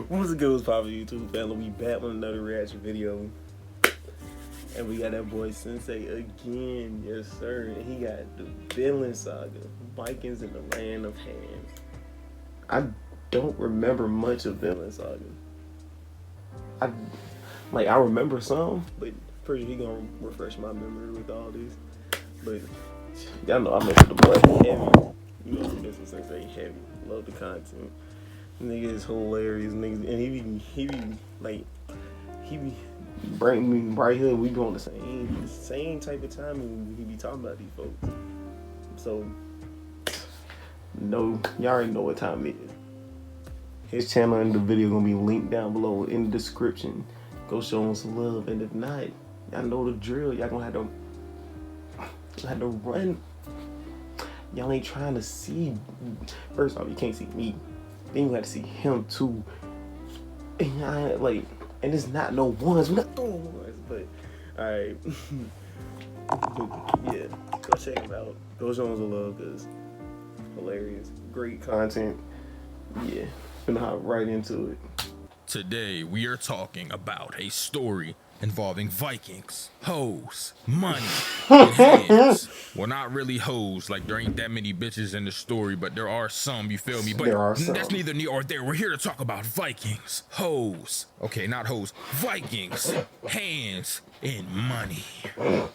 What's the good, poppin' YouTube family? We back with another reaction video, and we got that boy Synsei again, yes sir. And he got the VINLAND Saga, Vikings in the Land of Hands. I don't remember much of VINLAND Saga. I remember some, but pretty he gonna refresh my memory with all these. But y'all know I mess with the boy heavy. You know, this is Synsei heavy. Love the content. Nigga is hilarious, niggas, and he be bringing me right here. We be on the same type of time, and he be talking about these folks. So, no, y'all already know what time it is. His channel and the video gonna be linked down below in the description. Go show him some love, and if not, y'all know the drill. Y'all gonna have to run. Y'all ain't trying to see. First off, you can't see me. Then you have to see him too. And and it's not no ones. We're not throwing ones, but alright. Yeah, go check him out. Go show him some love, cause hilarious, great content. Yeah, gonna hop right into it. Today we are talking about a story involving Vikings, hoes, money, and hands. Well, not really hoes, like there ain't that many bitches in the story, but there are some, you feel me? But there are some. That's neither near or there. We're here to talk about Vikings, hoes. Okay, not hoes, Vikings, hands, and money.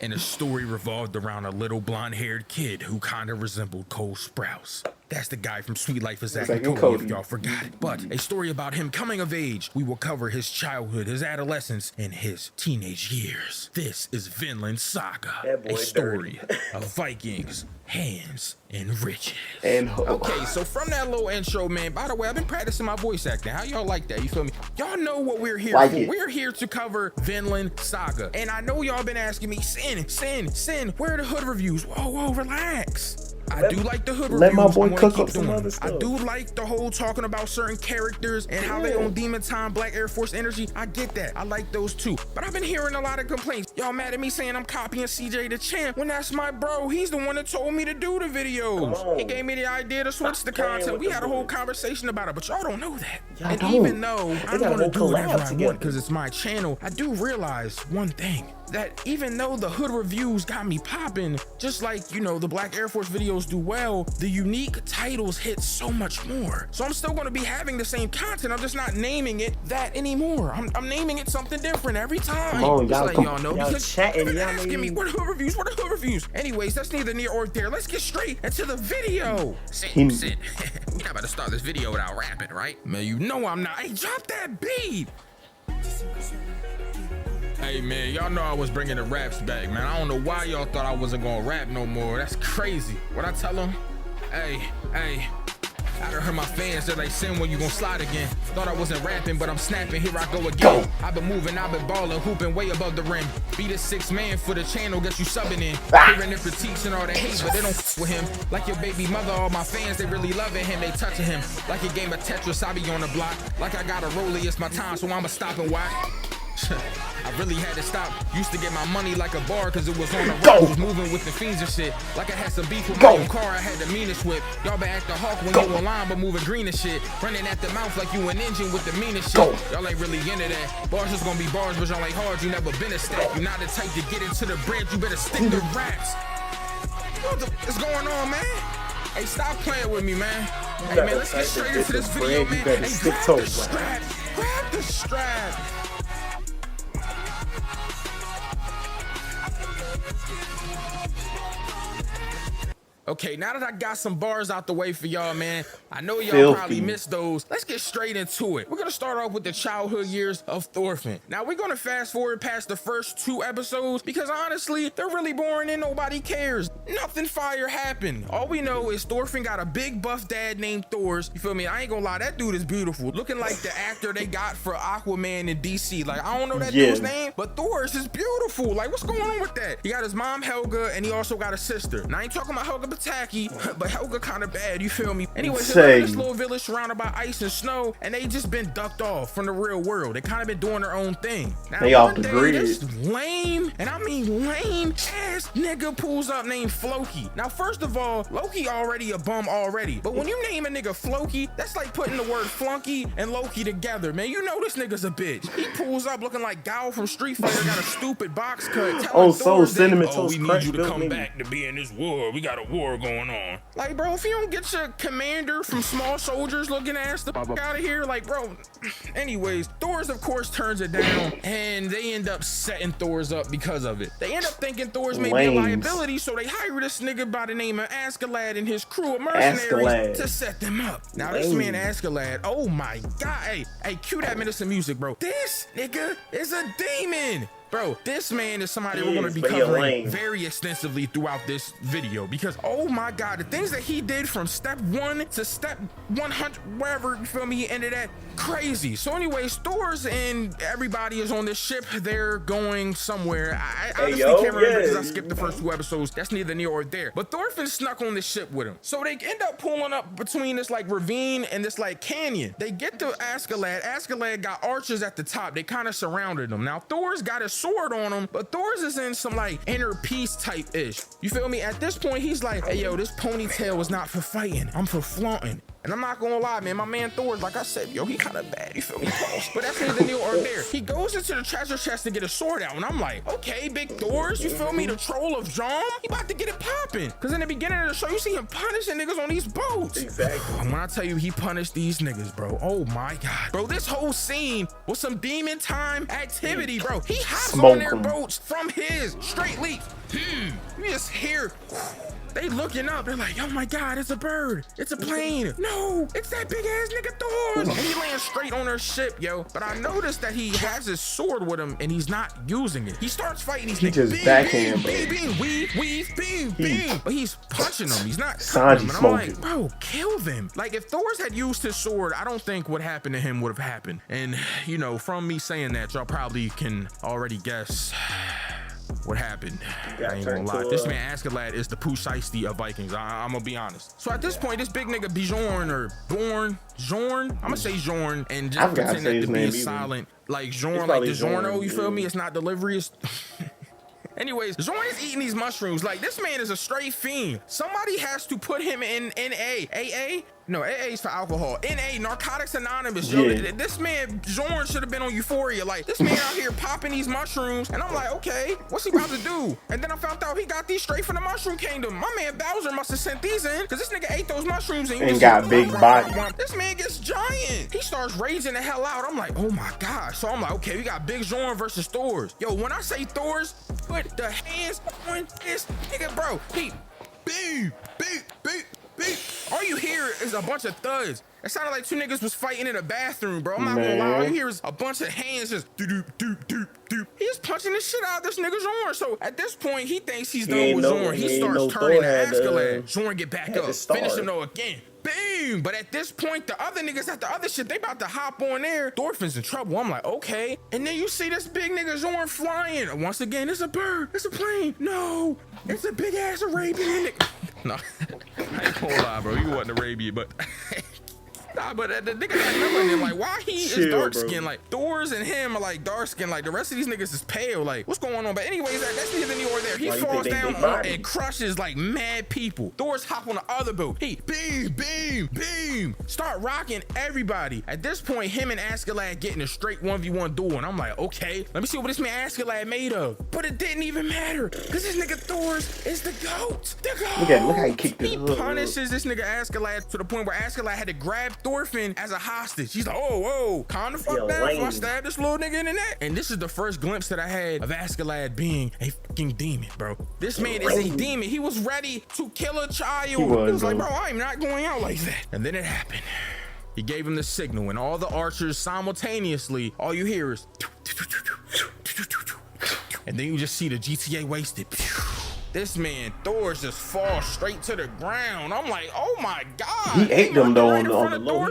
And the story revolved around a little blonde-haired kid who kind of resembled Cole Sprouse. That's the guy from Sweet Life of Zack and Cody, if y'all forgot it. But a story about him coming of age. We will cover his childhood, his adolescence, and his teenage years. This is VINLAND Saga, a story of Vikings, hands, and riches. Okay, so from that little intro, man, by the way, I've been practicing my voice acting. How y'all like that? You feel me? Y'all know what we're here for. We're here to cover VINLAND Saga. And I know y'all been asking me, Sin, where are the hood reviews? Whoa, relax. I do like the hood reviews. Let my boy cook up some other stuff. I do like the whole talking about certain characters and how they on Demon Time, Black Air Force energy. I get that. I like those too. But I've been hearing a lot of complaints. Y'all mad at me saying I'm copying CJ the Champ when that's my bro. He's the one that told me to do the videos. He gave me the idea to switch the content. We had a whole conversation about it, but y'all don't know that. And even though I'm gonna do whatever I want because it's my channel, I do realize one thing. That even though the hood reviews got me popping, just like, you know, the Black Air Force videos do well, the unique titles hit so much more. So I'm still going to be having the same content. I'm just not naming it that anymore. I'm naming it something different every time. Oh, just let y'all know, because chatting, y'all asking me, what are the hood reviews? What are the hood reviews? Anyways, that's neither near or there. Let's get straight into the video. Sit. We're not about to start this video without rapping, right? Man, you know I'm not. Hey, drop that beat. Hey man, y'all know I was bringing the raps back, man. I don't know why y'all thought I wasn't gonna rap no more. That's crazy. What I tell them? Hey, I done heard my fans that they send when you gon' slide again. Thought I wasn't rapping, but I'm snapping. Here I go again. I've been moving, I've been balling, hooping way above the rim. Be the sixth man for the channel, guess you subbing in. Hearing the critiques and all the hate, but they don't f with him. Like your baby mother, all my fans, they really loving him. They touching him. Like a game of Tetris, I be on the block. Like I got a rollie, it's my time, so I'ma stop and watch. I really had to stop. Used to get my money like a bar cause it was on the road. Was moving with the fiends and shit. Like I had some beef with my own car, I had the meanest whip. Y'all been acting hawk when you online but moving green and shit. Running at the mouth like you an engine with the meanest shit. Y'all ain't really into that. Bars is gonna be bars, but y'all ain't hard. You never been a stack. You not the type to get into the bread. You better stick to raps. What the f is going on, man? Hey, stop playing with me, man. Hey man, let's get straight into this video, man. Hey, grab the strap. Grab the strap. Okay, now that I got some bars out the way for y'all, man, I know y'all probably missed those. Let's get straight into it. We're gonna start off with the childhood years of Thorfinn. Now, we're gonna fast forward past the first 2 episodes because honestly, they're really boring and nobody cares. Nothing fire happened. All we know is Thorfinn got a big buff dad named Thors. You feel me? I ain't gonna lie, that dude is beautiful. Looking like the actor they got for Aquaman in DC. Like, I don't know that dude's name, but Thors is beautiful. Like, what's going on with that? He got his mom, Helga, and he also got a sister. Now, I ain't talking about Helga tacky, but Helga kind of bad, you feel me? Anyways, Say. they live in this little village surrounded by ice and snow, and they just been ducked off from the real world. They kind of been doing their own thing. Now, They off one the day, grid. this lame, and I mean lame ass nigga pulls up named Floki. Now, first of all, Loki already a bum already, but when you name a nigga Floki, that's like putting the word flunky and Loki together, man. You know this nigga's a bitch. He pulls up looking like Gal from Street Fighter, got a stupid box cut. Oh, so Thor that, Cinnamon oh, Toast we Crunch need you to built come me. back to be in this war. We got a war going on. Like, bro, if you don't get your commander from Small Soldiers looking ass the fuck out of here, like, bro. Anyways, Thor's of course turns it down, and they end up setting Thor's up because of it. They end up thinking Thor's may be a liability, so they hire this nigga by the name of Askeladd and his crew of mercenaries to set them up. Now, this man Askeladd, oh my god, hey, cue that minute some music, bro. This nigga is a demon. Bro, this man is somebody we're gonna be covering very extensively throughout this video because, oh my god, the things that he did from step 1 to step 100, wherever, you feel me, he ended at, crazy. So anyways, Thor's and everybody is on this ship. They're going somewhere. I honestly can't remember because I skipped the first 2 episodes. That's neither near or there. But Thorfinn snuck on this ship with him. So they end up pulling up between this like ravine and this like canyon. They get to Askeladd. Askeladd got archers at the top. They kind of surrounded them. Now Thor's got his sword on him, but Thor's is in some like inner peace type ish. You feel me? At this point, he's like, hey yo, this ponytail is not for fighting. I'm for flaunting. And I'm not gonna lie, man, my man Thor's, like I said, yo, he kind of bad, you feel me? But that's neither near or there. He goes into the treasure chest to get a sword out, and I'm like, okay, big Thor's, you feel me? The troll of Jom, he about to get it popping. Because in the beginning of the show, you see him punishing niggas on these boats. Exactly. And when I tell you he punished these niggas, bro, oh my God. Bro, this whole scene was some demon time activity, bro. He hops on their boats from his straight leap. You just hear... They looking up, they're like, oh my God, it's a bird, it's a plane. No, it's that big ass nigga Thor. And he lands straight on their ship, yo. But I noticed that he has his sword with him and he's not using it. He starts fighting these niggas. Just backhand, bro. Beam, weave, beam. But he's punching them, he's not cutting them. And I'm like, bro, kill them. Like if Thor's had used his sword, I don't think what happened to him would have happened. And you know, from me saying that, y'all probably can already guess what happened. I ain't gonna lie. This man Askeladd is the Pooh Shiesty of Vikings. I'm gonna be honest. So at this point, this big nigga Bjorn or Zorn, I'm gonna say Zorn and just pretend that to be silent. Like Zorn, like DiGiorno, you feel me? It's not delivery. Anyways, Zorn is eating these mushrooms. Like this man is a straight fiend. Somebody has to put him in NA. AA? No, AA is for alcohol. NA, Narcotics Anonymous. Yo, this man, Zorn, should have been on Euphoria. Like, this man out here popping these mushrooms. And I'm like, okay, what's he about to do? And then I found out he got these straight from the Mushroom Kingdom. My man Bowser must have sent these in because this nigga ate those mushrooms and got big body. This man gets giant. He starts raging the hell out. I'm like, oh my God. So I'm like, okay, we got Big Zorn versus Thor's. Yo, when I say Thor's, put the hands on this nigga, bro. He beep. All you hear is a bunch of thuds. It sounded like 2 niggas was fighting in a bathroom, bro. I'm not gonna lie. All you hear is a bunch of hands just doop. He's punching the shit out of this nigga Zorn. So at this point, he thinks he's done with Zorn. He starts turning to Askeladd. Zorn get back up. Finish him though again. Boom! But at this point, the other niggas at the other shit, they about to hop on there. Thorfinn's in trouble. I'm like, okay. And then you see this big nigga Zorn flying. Once again, it's a bird. It's a plane. No, it's a big ass Arabian nigga. No, I ain't gonna lie, bro. You wasn't Arabian, but... Nah, but the nigga got melanin. Like, why he is dark skinned? Like, Thor's and him are like dark skinned. Like, the rest of these niggas is pale. Like, what's going on? But anyways, that's neither near or there. He falls down and crushes like mad people. Thor's hop on the other boat. He beam. Start rocking everybody. At this point, him and Askeladd getting a straight 1v1 duel. And I'm like, okay, let me see what this man Askeladd made of. But it didn't even matter because this nigga Thor's is the GOAT. Look how he kicked it. He punishes this nigga Askeladd to the point where Askeladd had to grab Thorfinn as a hostage. He's like, whoa, calm the fuck down before I stab this little nigga in the neck. And this is the first glimpse that I had of Askeladd being a fucking demon, bro. This man is a demon. He was ready to kill a child. He was like, bro, I'm not going out like that. And then it happened. He gave him the signal, and all the archers simultaneously, all you hear is, and then you just see the GTA wasted. this man Thor's just fall straight to the ground. I'm like, oh my God. He ate them though right on the low.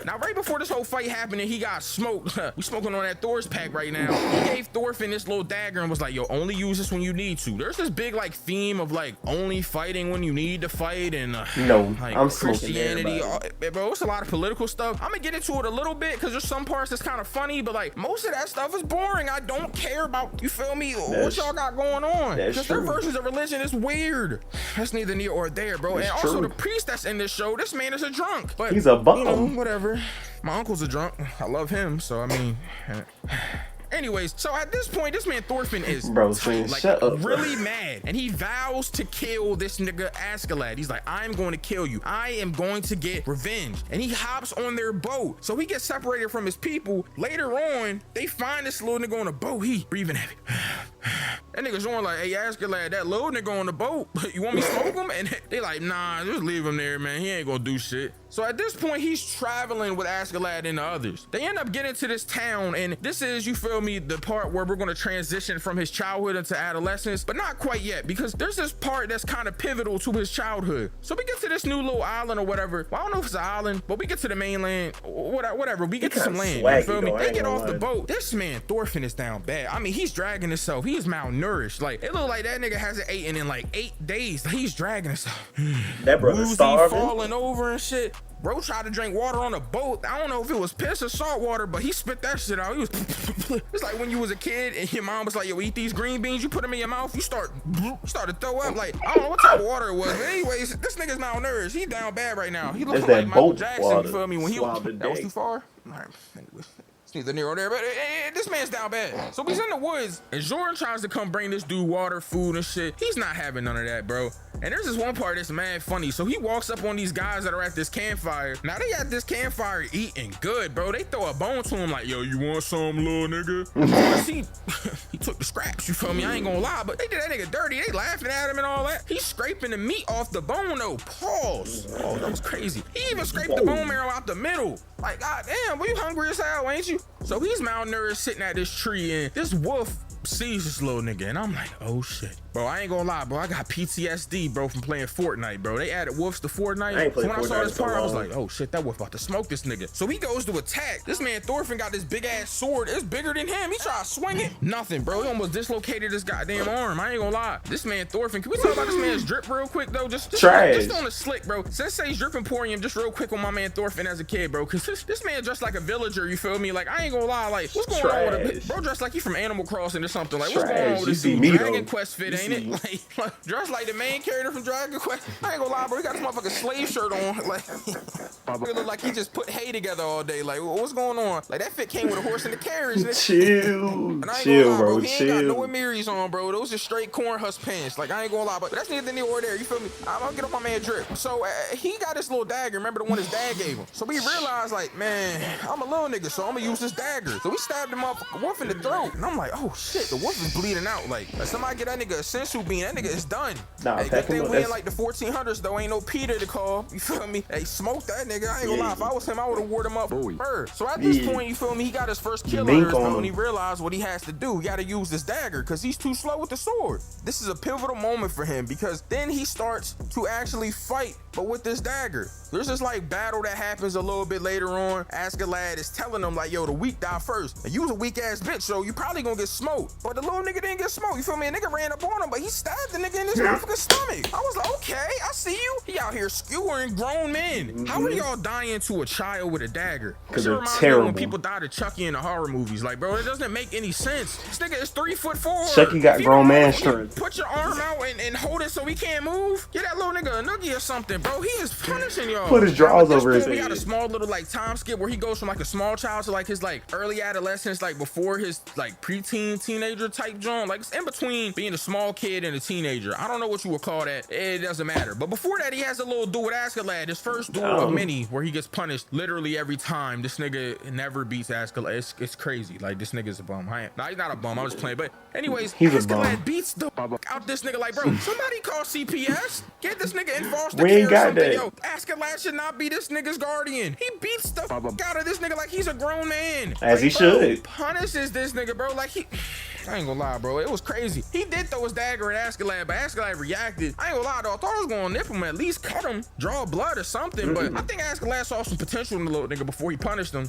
Now, right before this whole fight happened and he got smoked, we smoking on that Thor's pack right now. He gave Thorfinn this little dagger and was like, yo, only use this when you need to. There's this big like theme of like only fighting when you need to fight and no, like I'm Christianity. smoking Bro, it's a lot of political stuff. I'm gonna get into it a little bit because there's some parts that's kind of funny, but like most of that stuff is boring. I don't care about, you feel me, what y'all got going on. Because their versions of religion is weird. That's neither near or there, bro. And also the priest that's in this show, this man is a drunk. But he's a bum. You know, whatever. My uncle's a drunk. I love him, so I mean. Anyways, so at this point, this man Thorfinn is really mad, and he vows to kill this nigga Askeladd. He's like, I'm going to kill you. I am going to get revenge. And he hops on their boat. So he gets separated from his people. Later on, they find this little nigga on a boat. He breathing heavy. That nigga's on like, hey, Askeladd, that little nigga on the boat, you want me to smoke him? And they like, nah, just leave him there, man. He ain't gonna do shit. So at this point, he's traveling with Askeladd and the others. They end up getting to this town, and this is, you feel me, the part where we're gonna transition from his childhood into adolescence, but not quite yet, because there's this part that's kind of pivotal to his childhood. So we get to this new little island or whatever. Well, I don't know if it's an island, but we get to the mainland, whatever. We get to some land, you feel me? They get off the boat. This man, Thorfinn, is down bad. I mean, he's dragging himself. He's malnourished. Like, it look like that nigga hasn't eaten in like 8 days. He's dragging himself. That brother's starving. Falling over and shit. Bro tried to drink water on a boat. I don't know if it was piss or salt water, but he spit that shit out. He was, it's like when you was a kid and your mom was like, yo, eat these green beans, you put them in your mouth, you start to throw up. Like, I don't know what type of water it was, but anyways, this nigga's malnourished. He down bad right now. He looks like Michael Jackson, you feel me? When that was too far? All right, anyways. Neither near or there, but this man's down bad. So he's in the woods, and Jordan tries to come bring this dude water, food, and shit. He's not having none of that, bro. And there's this one part that's mad funny. So he walks up on these guys that are at this campfire. Now they at this campfire eating good, bro. They throw a bone to him like, yo, you want some, little nigga? He took the scraps, you feel me? I ain't gonna lie, but they did that nigga dirty. They laughing at him and all that. He's scraping the meat off the bone, though. Pause. Oh, that was crazy. He even scraped the bone marrow out the middle. Like, god damn, well, you hungry as hell, ain't you? So he's malnourished sitting at this tree, and this wolf sees this little nigga, and I'm like, oh shit. Bro, I ain't gonna lie, bro. I got PTSD, bro, from playing Fortnite, bro. They added wolves to Fortnite. So when I saw this part, I was like, oh shit, that wolf about to smoke this nigga. So he goes to attack. This man Thorfinn got this big ass sword. It's bigger than him. He tried to swing it. Nothing, bro. He almost dislocated his goddamn arm. I ain't gonna lie. This man Thorfinn, can we talk about this man's drip real quick, though? Just on the slick, bro. Synsei's drip emporium, just real quick on my man Thorfinn as a kid, bro. Cause this man dressed like a villager, you feel me? Like, I ain't gonna lie. Like, what's going on with it? Bro dressed like he from Animal Crossing or something. Like, what's going on with this dude? Dragon Quest fit, ain't it? Like, dressed like the main character from Dragon Quest. I ain't gonna lie, bro. He got this motherfucking slave shirt on. Like, it look like he just put hay together all day. Like, what's going on? Like, that fit came with a horse and a carriage. Chill, bro. He ain't got no Amiris on, bro. Those are straight corn husk pants. Like, I ain't gonna lie, but that's neither near or there. You feel me? I'm gonna get on my man Drip. So he got this little dagger. Remember the one his dad gave him? So we realized, like, man, I'm a little nigga, so I'm gonna use this dagger. So we stabbed him up, wolf in the throat, and I'm like, oh shit, the wolf is bleeding out. Like somebody get that nigga a Synsei bean. That nigga is done. Nah, hey, good thing we in like the 1400s though. Ain't no Peter to call. You feel me? Hey, smoke that nigga. I ain't gonna lie. If I was him, I would have wore him up first. So at this point, you feel me? He got his first kill on his bro, and he realized what he has to do. He got to use this dagger because he's too slow with the sword. This is a pivotal moment for him because then he starts to actually fight, but with this dagger. There's this like battle that happens a little bit later on. Askeladd is telling him like, yo, the weak die first. And you was a weak ass bitch, so you probably gonna get smoked. But the little nigga didn't get smoked. You feel me? A nigga ran up on him, but he stabbed the nigga in his motherfucking stomach. I was like, okay, I see you. He out here skewering grown men. How are y'all dying to a child with a dagger? Because they're terrible. When people die to Chucky in the horror movies, like, bro, it doesn't make any sense. This nigga is 3'4". Chucky got grown man strength. Put your arm out and hold it so he can't move. Get that little nigga a noogie or something, bro. He is punishing y'all. Put his drawers over his head. We got a small little like time skip where he goes from like a small child to like his like early adolescence, like before his like preteen teenager type joint. Like it's in between being a small kid and a teenager. I don't know what you would call that. It doesn't matter. But before that, he has a little duel with Askeladd. His first duel of many where he gets punished literally every time. This nigga never beats Askeladd. It's crazy. Like this nigga's a bum. Nah, he's not a bum. I'm just playing. But anyways, Askeladd beats the out this nigga. Like, bro, somebody call CPS. Get this nigga in foster care or something. Yo, Askeladd should not be this nigga's guardian. He beats the fuck out of this nigga like he's a grown man. As like, he should. Punishes this nigga, bro. Like I ain't gonna lie, bro. It was crazy. He did throw his dagger at Askeladd, but Askeladd reacted. I ain't gonna lie, though. I thought I was gonna nip him, at least cut him, draw blood or something. But I think Askeladd saw some potential in the little nigga before he punished him.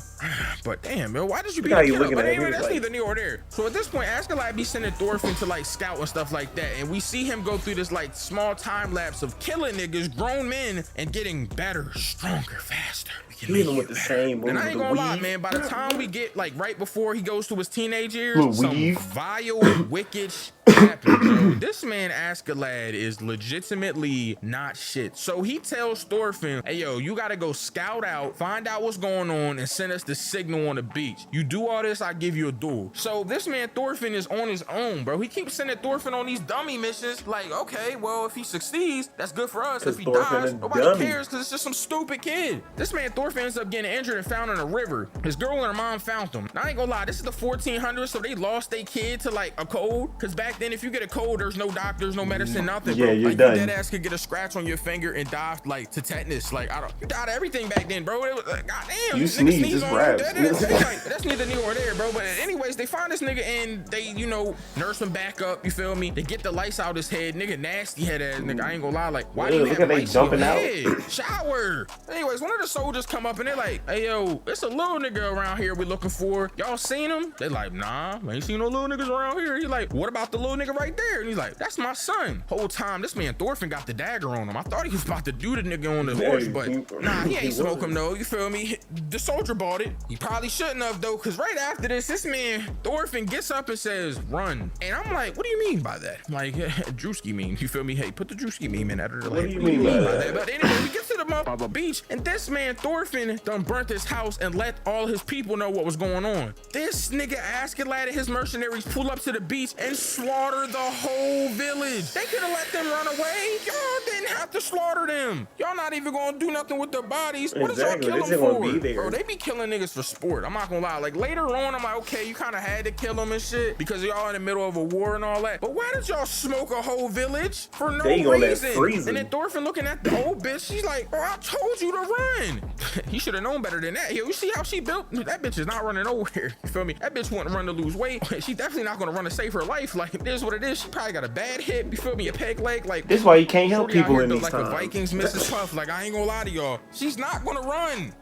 But damn, yo, why did you beat him up? But anyway, that's neither near or there. So at this point, Askeladd be sending Thorfinn to like scout and stuff like that, and we see him go through this like small time lapse of killing niggas, grown men, and getting better, stronger, faster. Hitting with the same move. And I ain't gonna lie, man, by the time we get like right before he goes to his teenage years, some vile, wicked happens, bro. This man Askeladd is legitimately not shit. So he tells Thorfinn, hey yo, you gotta go scout out, find out what's going on, and send us the signal on the beach. You do all this, I give you a duel. So this man Thorfinn is on his own, bro. He keeps sending Thorfinn on these dummy missions. Like, okay, well, if he succeeds, that's good for us. If he dies, nobody cares, because it's just some stupid kid. This man Thorfinn ends up getting injured and found in a river. His girl and her mom found him. Now, I ain't gonna lie, this is the 1400s, so they lost their kid to like a cold, because back then, if you get a cold, there's no doctors, no medicine, nothing, bro. You're like, done. Your dead ass could get a scratch on your finger and die like to tetanus. Like, you died of everything back then, bro. It was like, goddamn, you sneeze on you. Like, that's neither near or there, bro. But anyways, they find this nigga and they, you know, nurse him back up. You feel me? They get the lights out his head. Nigga, nasty head ass nigga. I ain't gonna lie. Like, why do you have lights in your head? Shower. Anyways, one of the soldiers come up and they're like, hey yo, it's a little nigga around here we looking for. Y'all seen him? They like, nah, I ain't seen no little niggas around here. He like, what about the little nigga right there? And he's like, that's my son. Whole time this man Thorfinn got the dagger on him. I thought he was about to do the nigga on the horse, but nah, he ain't smoke him though. You feel me? The soldier bought it. He probably shouldn't have though, because right after this man Thorfinn gets up and says, run. And I'm like, what do you mean by that? I'm like, Drewski meme. You feel me? Hey, put the Drewski meme in editor. Like, what do you mean by that? But anyway, we get to the motherfucker beach, and this man Thorfinn done burnt his house and let all his people know what was going on. This nigga Askeladd and his mercenaries pull up to the beach and slaughter the whole village. They could have let them run away. Y'all didn't have to slaughter them. Y'all not even gonna do nothing with their bodies. What did y'all kill them for? Bro, they be killing niggas for sport. I'm not gonna lie. Like later on, I'm like, okay, you kind of had to kill them and shit because y'all in the middle of a war and all that. But why did y'all smoke a whole village for no reason? And then Thorfinn looking at the old bitch, she's like, bro, I told you to run. He should have known better than that. Yo, you see how she built? That bitch is not running nowhere. You feel me? That bitch wouldn't run to lose weight. She's definitely not gonna run to save her life. Like, it is what it is. She probably got a bad hip. You feel me? A peg leg. Like, this is why you can't help people in these like times. The Vikings Mrs. Puff. Like, I ain't gonna lie to y'all. She's not gonna run.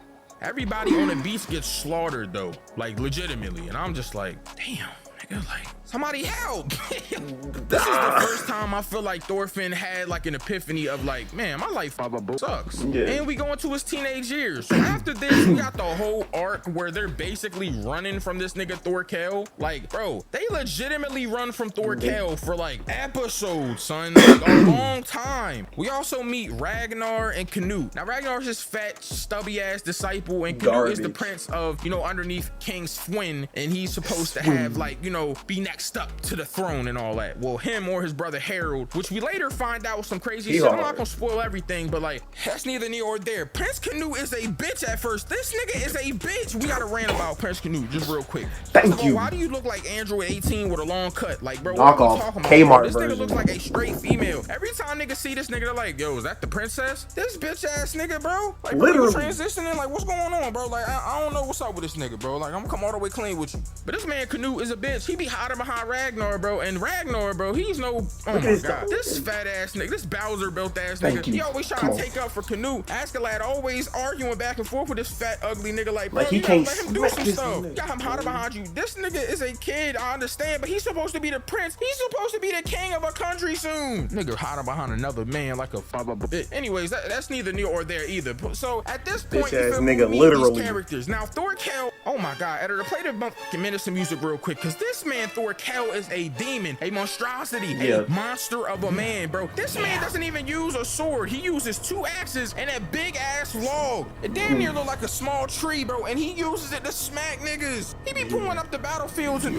Everybody on the beach gets slaughtered though, like legitimately, and I'm just like, damn, nigga, like somebody help. This is the first time I feel like Thorfinn had like an epiphany of like, man, my life sucks. Yeah. And we go into his teenage years. So after this, we got the whole arc where they're basically running from this nigga Thorkel. Like, bro, they legitimately run from Thorkel for like episodes, son, like a long time. We also meet Ragnar and Canute. Now Ragnar's his fat, stubby ass disciple, and Canute is the prince of, you know, underneath King Swin, and he's supposed to have like, you know, be next up to the throne and all that. Well, him or his brother Harold, which we later find out was some crazy shit. I'm not gonna spoil everything, but like, that's neither near or there. Prince Canute is a bitch at first. This nigga is a bitch. We gotta rant about Prince Canute just real quick. Thank you. Why do you look like Android 18 with a long cut? Like, bro, what are you talking about? Kmart This version. nigga looks like a straight female. Every time niggas see this nigga, they're like, yo, is that the princess? This bitch ass nigga, bro. Like, bro, you transitioning? Like, what's going on, bro? Like, I don't know what's up with this nigga, bro. Like, I'm gonna come all the way clean with you. But this man Canute is a bitch. He be hiding behind Ragnar, bro. And Ragnar, bro, he's no, oh my god, this fat ass nigga, this Bowser built ass nigga, he always trying to take up for Canute. Askeladd always arguing back and forth with this fat ugly nigga. Like, bro, you gotta let him do some stuff. You got him hiding behind you. This nigga is a kid, I understand, but he's supposed to be the prince. He's supposed to be the king of a country soon. Nigga hiding behind another man like a bitch. Anyways, that's neither near or there either. So at this point, you feel me, these characters. Now Thorkel, oh my god, editor, play the minutes of music real quick, because this man Thorkel is a demon, a monstrosity, a monster of a man, bro. This man doesn't even use a sword. He uses 2 axes and a big ass log. It damn near look like a small tree, bro, and he uses it to smack niggas. He be pulling up the battlefields and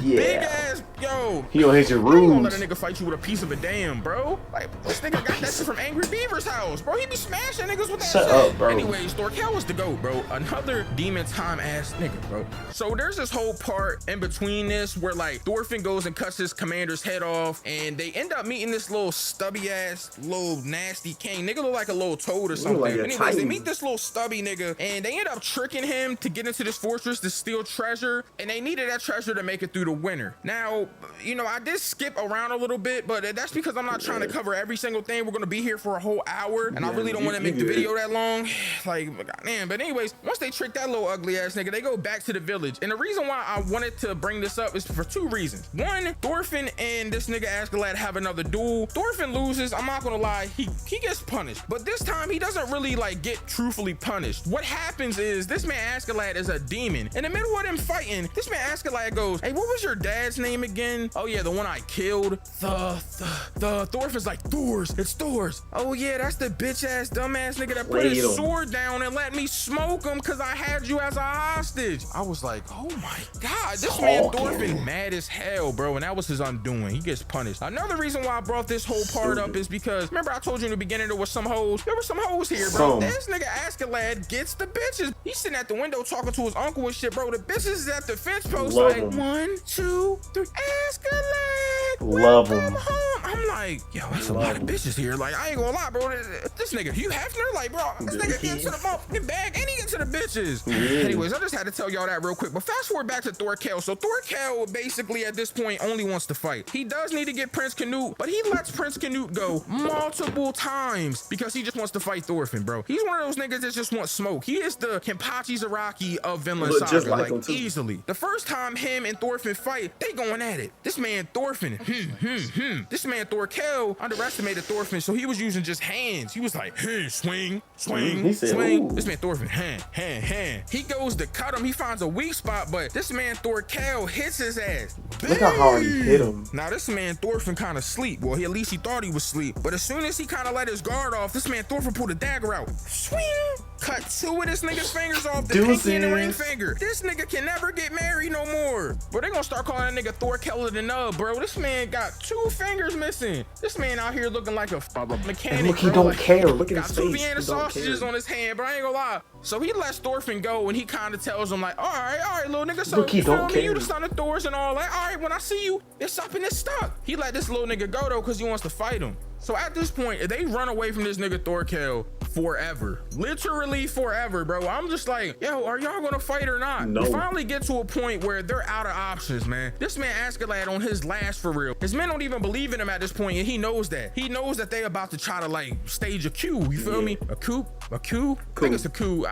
big ass Yo, He don't hit your I ain't gonna rules. let a nigga fight you with a piece of a dam, bro. Like, this nigga got that shit from Angry Beaver's house, bro. He be smashing niggas with that Shut shit. up, bro. Anyways, Thorkel was the GOAT, bro. Another demon time ass nigga, bro. So there's this whole part in between this where like Thorfinn goes and cuts his commander's head off, and they end up meeting this little stubby ass, little nasty king. Nigga look like a little toad or something. Like Anyways, they meet this little stubby nigga, and they end up tricking him to get into this fortress to steal treasure, and they needed that treasure to make it through the winter. Now, you know, I did skip around a little bit, but that's because I'm not trying to cover every single thing. We're gonna be here for a whole hour, and I really don't want to make the video that long. Like, goddamn. But anyways, once they trick that little ugly ass nigga, they go back to the village. And the reason why I wanted to bring this up is for two reasons. One, Thorfinn and this nigga Askeladd have another duel. Thorfinn loses. I'm not gonna lie, he gets punished, but this time he doesn't really like get truthfully punished. What happens is this man Askeladd is a demon. In the middle of them fighting, this man Askeladd goes, "Hey, what was your dad's name again?" "Oh yeah, the one I killed." The Thorfinn's like, "Thor's, it's Thor's." "Oh yeah, that's the bitch ass dumbass nigga that put his sword down and let me smoke him because I had you as a hostage." I was like, oh my god, this man Thorfinn mad as hell, bro, and that was his undoing. He gets punished. Another reason why I brought this whole part up is because remember I told you in the beginning there were some hoes here, bro. This nigga Askeladd gets the bitches. He's sitting at the window talking to his uncle and shit, bro. The bitches is at the fence post like 1, 2, 3, Askeladd, Love welcome him. home. I'm like, yo, that's a lot of bitches here. Like, I ain't gonna lie, bro. This nigga Hugh Hefner, like, bro, this nigga gets to the motherfucking bag and he gets to the bitches. Anyways, I just had to tell y'all that real quick. But fast forward back to Thorkel. So Thorkel basically at this point only wants to fight. He does need to get Prince Canute, but he lets Prince Canute go multiple times because he just wants to fight Thorfinn, bro. He's one of those niggas that just wants smoke. He is the Kenpachi Zaraki of Vinland Saga, like easily. The first time him and Thorfinn fight, they going at it. This man Thorfinn, this man Thorkel underestimated Thorfinn, so he was using just hands. He was like, swing, swing, swing. This man Thorfinn, hand. He goes to cut him. He finds a weak spot, but this man Thorkel hits his ass. Look how hard he hit him. Now this man Thorfinn kind of sleep. Well, at least he thought he was asleep. But as soon as he kind of let his guard off, this man Thorfinn pulled a dagger out. Swing! Cut 2 of this nigga's fingers off, the pinky and the ring finger. This nigga can never get married no more. But they gonna start calling that nigga Thorkel the nub, bro. This man got 2 fingers missing. This man out here looking like a mechanic. And look, he don't care. Look at his face. Got 2 Vienna sausages on his hand, bro. I ain't gonna lie. So he lets Thorfinn go, and he kind of tells him like, all right, little nigga. So look, he don't care. You the son of Thor's and all that. All right, when I see you, it's up and it's stuck. He let this little nigga go though, cause he wants to fight him. So at this point, they run away from this nigga Thorkel forever. Literally forever, bro. I'm just like, yo, are y'all gonna fight or not? No. We finally get to a point where they're out of options, man. This man Askeladd on his last for real. His men don't even believe in him at this point, and he knows that. He knows that they about to try to like stage a coup. You feel me? A coup? I think it's a coup.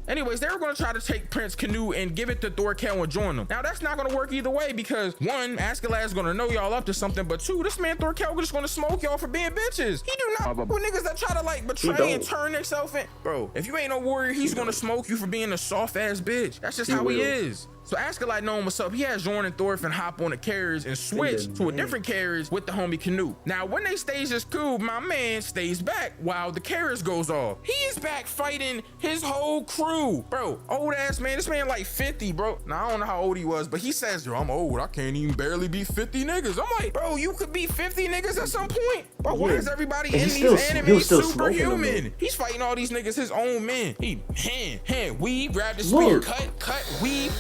Anyways, they were going to try to take Prince Canute and give it to Thorkel and join them. Now, that's not going to work either way because, one, Askeladd's going to know y'all up to something, but 2, this man Thorkel just going to smoke y'all for being bitches. He do not with niggas that try to, like, betray and turn themselves in. Bro, if you ain't no warrior, he's going to smoke you for being a soft-ass bitch. That's just how he is. So Askeladd knowing what's up, he has Jorn and Thorfinn hop on a carriage and switch to a different carriage with the homie Canute. Now, when they stage this coup, my man stays back while the carriage goes off. He is back fighting his whole crew. Bro, old ass man, this man like 50, bro. Now, I don't know how old he was, but he says, yo, I'm old. I can't even barely be 50 niggas. I'm like, bro, you could be 50 niggas at some point. Bro, why is everybody in these animes superhuman? He's fighting all these niggas, his own men. He hand, weave, grab the spear, cut, weave,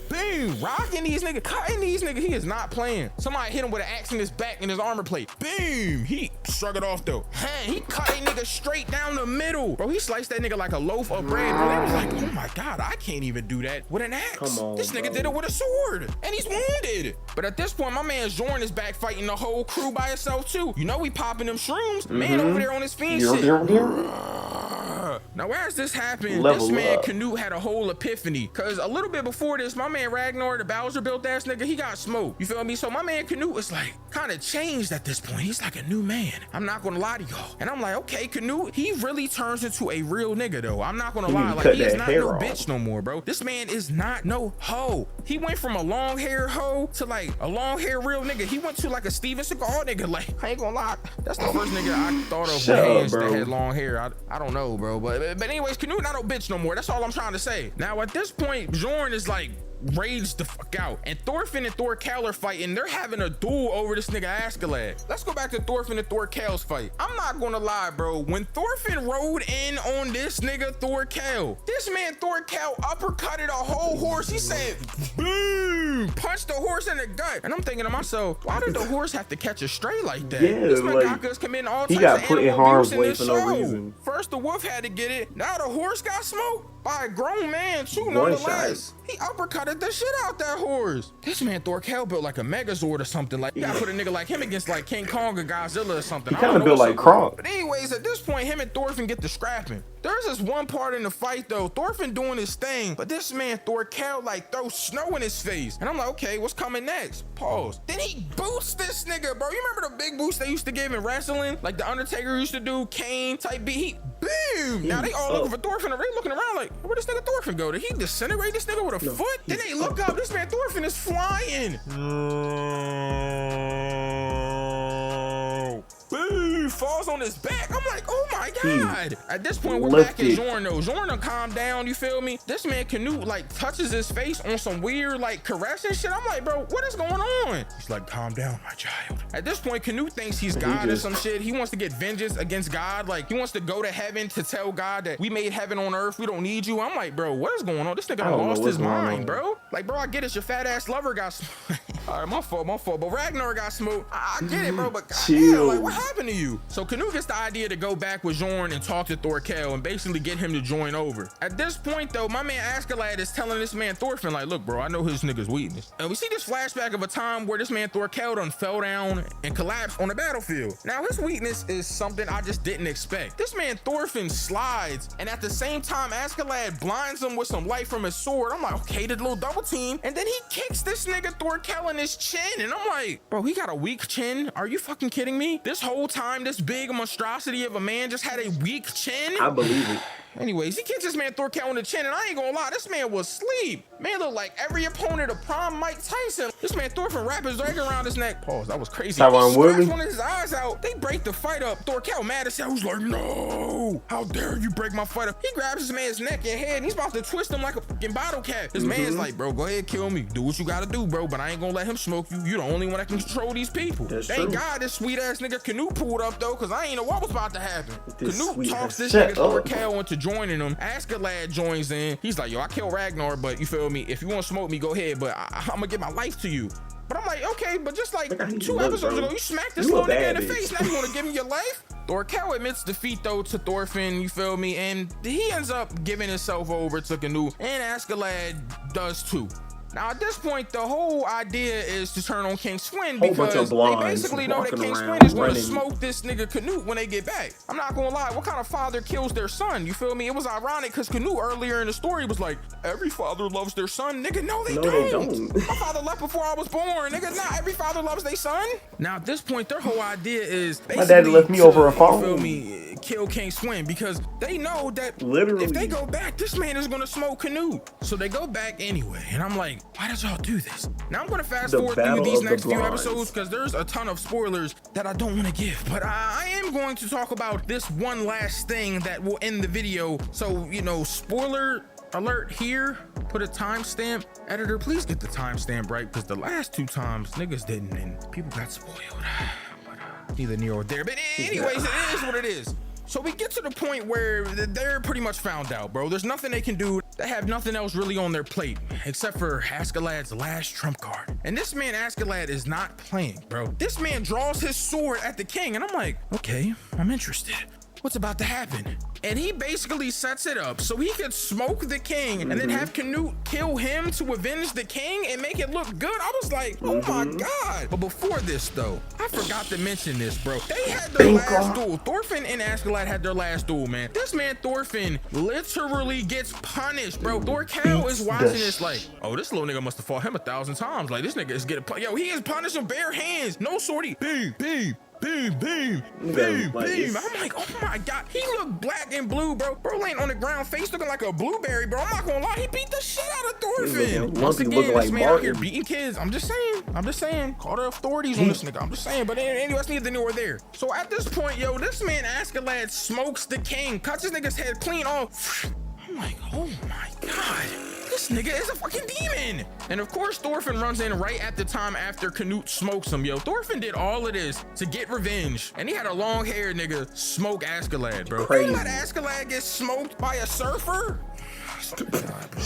boom, rocking these niggas, cutting these niggas. He is not playing. Somebody hit him with an axe in his back and his armor plate. Boom, he struck it off though. He cut a nigga straight down the middle. Bro, he sliced that nigga like a loaf of bread. Bro, they was like, oh my God, I can't even do that with an axe. Come on, this nigga did it with a sword and he's wounded. But at this point, my man Jorn is back fighting the whole crew by himself too. You know, he popping them shrooms. Man over there on his fiend shit. Now, as this happened, this man Canute had a whole epiphany. Cause a little bit before this, my man Ragnar, the Bowser built ass nigga, he got smoked. You feel me? So my man Canute was like kind of changed at this point. He's like a new man. I'm not gonna lie to y'all. And I'm like, okay, Canute, he really turns into a real nigga though. I'm not gonna lie. Like, he is not no bitch no more, bro. This man is not no hoe. He went from a long hair hoe to like a long hair real nigga. He went to like a Steven Seagal nigga. Like, I ain't gonna lie. That's the first nigga I thought of with hands that had long hair. I don't know, bro. But anyways, Canute not no bitch no more. That's all I'm trying to say. Now at this point, Jorn is like raged the fuck out. And Thorfinn and Thorkel are fighting. They're having a duel over this nigga Askeladd. Let's go back to Thorfinn and Thorkel's fight. I'm not gonna lie, bro. When Thorfinn rode in on this nigga Thorkel, this man Thorkel uppercutted a whole horse. He said, boom, punched the horse in the gut. And I'm thinking to myself, why did the horse have to catch a stray like that? Yeah, this like, mangaka's committing all he types got of put in animal harm's abuse in way this for no show. reason. First the wolf had to get it. Now the horse got smoked by a grown man too, One nonetheless. shot. He uppercutted the shit out that horse. This man Thorkel built like a Megazord or something. Like, you gotta put a nigga like him against like King Kong or Godzilla or something. He kind of built like Kronk. But anyways, at this point, him and Thorfinn get to scrapping. There's this one part in the fight though, Thorfinn doing his thing, but this man Thorkel like throws snow in his face. And I'm like, okay, what's coming next? Pause. Then he boosts this nigga, bro. You remember the big boost they used to give in wrestling? Like the Undertaker used to do, Kane type beat. He boom. Now they all looking for Thorfinn. They looking around like, where this nigga Thorfinn go? Did he disintegrate this nigga with a foot? Then they look up, this man Thorfinn is flying. Boom, falls on his back. I'm like, oh my God. At this point, we're back in Zorn though. Zorn done calm down, you feel me? This man Canute like touches his face on some weird like caressing shit. I'm like, bro, what is going on? He's like, calm down, my child. At this point, Canute thinks he's God or some shit. He wants to get vengeance against God. Like he wants to go to heaven to tell God that we made heaven on earth. We don't need you. I'm like, bro, what is going on? This nigga lost his mind, bro. Like, bro, I get it. Your fat ass lover got all right, my fault. But Ragnar got smoked. I get it, bro, but goddamn, like, what happened to you? So Canute gets the idea to go back with Zorn and talk to Thorkel and basically get him to join over. At this point though, my man Askeladd is telling this man Thorfinn like, look bro, I know his nigga's weakness. And we see this flashback of a time where this man Thorkel done fell down and collapsed on the battlefield. Now his weakness is something I just didn't expect. This man Thorfinn slides and at the same time Askeladd blinds him with some light from his sword. I'm like, okay, the little double team. And then he kicks this nigga Thorkel in his chin and I'm like, bro, he got a weak chin? Are you fucking kidding me? This whole time this big monstrosity of a man just had a weak chin? I believe it. Anyways, he kicked this man Thorkel in the chin, and I ain't gonna lie, this man was asleep. Man looked like every opponent of prime Mike Tyson. This man Thorfinn wrapped his leg around his neck. Pause, that was crazy. He scratched one of his eyes out. They break the fight up. Thorkel mad as hell. Who's like, no, how dare you break my fight up? He grabs his man's neck and head, and he's about to twist him like a fucking bottle cap. His man's like, bro, go ahead, kill me. Do what you gotta do, bro, but I ain't gonna let him smoke you. You the only one that can control these people. Thank God this sweet ass nigga Canute pulled up though, cause I ain't know what was about to happen. Canute talks this nigga Thorkel into joining him. Askeladd joins in. He's like, yo, I killed Ragnar, but you feel me? If you want to smoke me, go ahead, but I'm gonna give my life to you. But I'm like, okay, but just like 2 episodes ago, you smacked this little nigga in the face. Now you want to give him your life? Thorkel admits defeat though to Thorfinn, you feel me? And he ends up giving himself over to Canute, and Askeladd does too. Now at this point, the whole idea is to turn on King Swin because they basically know that King Swin is going to smoke this nigga Canute when they get back. I'm not gonna lie, what kind of father kills their son? You feel me? It was ironic because Canute earlier in the story was like, every father loves their son. Nigga, no, they don't. My father left before I was born. Nigga, not every father loves their son. Now at this point, their whole idea is basically my daddy left me over a phone. You feel me? Kill King Swin because they know that if they go back, this man is gonna smoke Canute. So they go back anyway, and I'm like, why did y'all do this? Now I'm gonna fast forward through these next few episodes because there's a ton of spoilers that I don't want to give, but I am going to talk about this one last thing that will end the video. So, you know, spoiler alert here, put a timestamp. Editor, please get the timestamp right because the last 2 times niggas didn't and people got spoiled. But neither near or there, but anyways, it is what it is. So we get to the point where they're pretty much found out, bro. There's nothing they can do. They have nothing else really on their plate except for Askeladd's last trump card. And this man Askeladd is not playing, bro. This man draws his sword at the king and I'm like, okay, I'm interested. What's about to happen? And he basically sets it up so he could smoke the king and then have Canute kill him to avenge the king and make it look good. I was like, oh my God. But before this though, I forgot to mention this, bro. They had their last duel. Thorfinn and Askeladd had their last duel, man. This man Thorfinn literally gets punished, bro. Thorkel is watching this like, oh, this little nigga must have fought him 1,000 times. Like this nigga is getting, yo, he is punished with bare hands. No swordie. Bing, bing. Boom, boom, boom, boom. I'm like, oh my God. He looked black and blue, bro. Bro laying on the ground, face looking like a blueberry, bro. I'm not gonna lie, he beat the shit out of Thorfinn. Once again, this man out here beating kids. I'm just saying. Call the authorities on this nigga. I'm just saying. But anyway, that's neither near nor there. So at this point, yo, this man Askeladd smokes the king, cuts his nigga's head clean off. I'm like, oh my God. This nigga is a fucking demon. And of course, Thorfinn runs in right at the time after Canute smokes him, yo. Thorfinn did all of this to get revenge. And he had a long-haired nigga smoke Askeladd, bro. Crazy. You let Askeladd get smoked by a surfer? God, bro.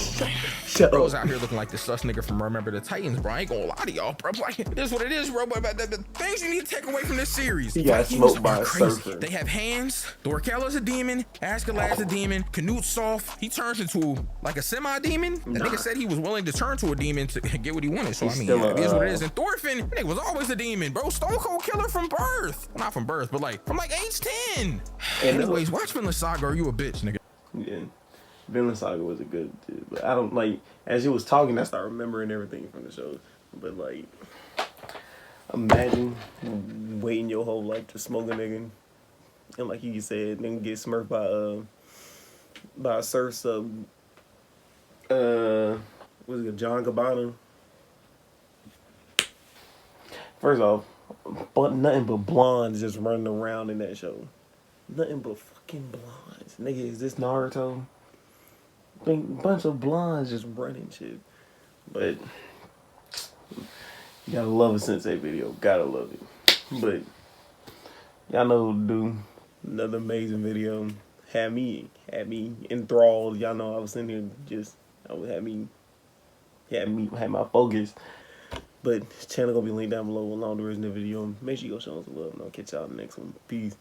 Shut Bro's up. out here looking like the sus nigga from Remember the Titans, bro. I ain't gonna lie to y'all, bro. Like, it is what it is, bro. But the things you need to take away from this series. He got Vikings smoked by are a crazy. surfer. They have hands. Thorkella's a demon. Askeladd's a demon. Canute's soft. He turns into like a semi-demon. The nigga said he was willing to turn to a demon to get what he wanted. So, I mean, still yeah, it is what it is. And Thorfinn, that nigga was always a demon, bro. Stone Cold Killer from birth. Well, not from birth, but like from like age 10. Anyways, watch Vinland Saga or you a bitch, nigga. Yeah. Vinland Saga was a good dude. But I don't like, as you was talking, I started remembering everything from the show. But like, imagine waiting your whole life to smoke a nigga. And like you said, then get smurfed by a surf sub. Was it John Cabana? First off, but nothing but blondes just running around in that show. Nothing but fucking blondes. Nigga, is this Naruto? Bunch of blondes just running shit. But you gotta love a Synsei video. Gotta love it. But y'all know what to do. Another amazing video. Had me enthralled. Y'all know I was sitting here just had my focus. But channel gonna be linked down below along the rest of the video. Make sure you go show us some love and I'll catch y'all in the next one. Peace.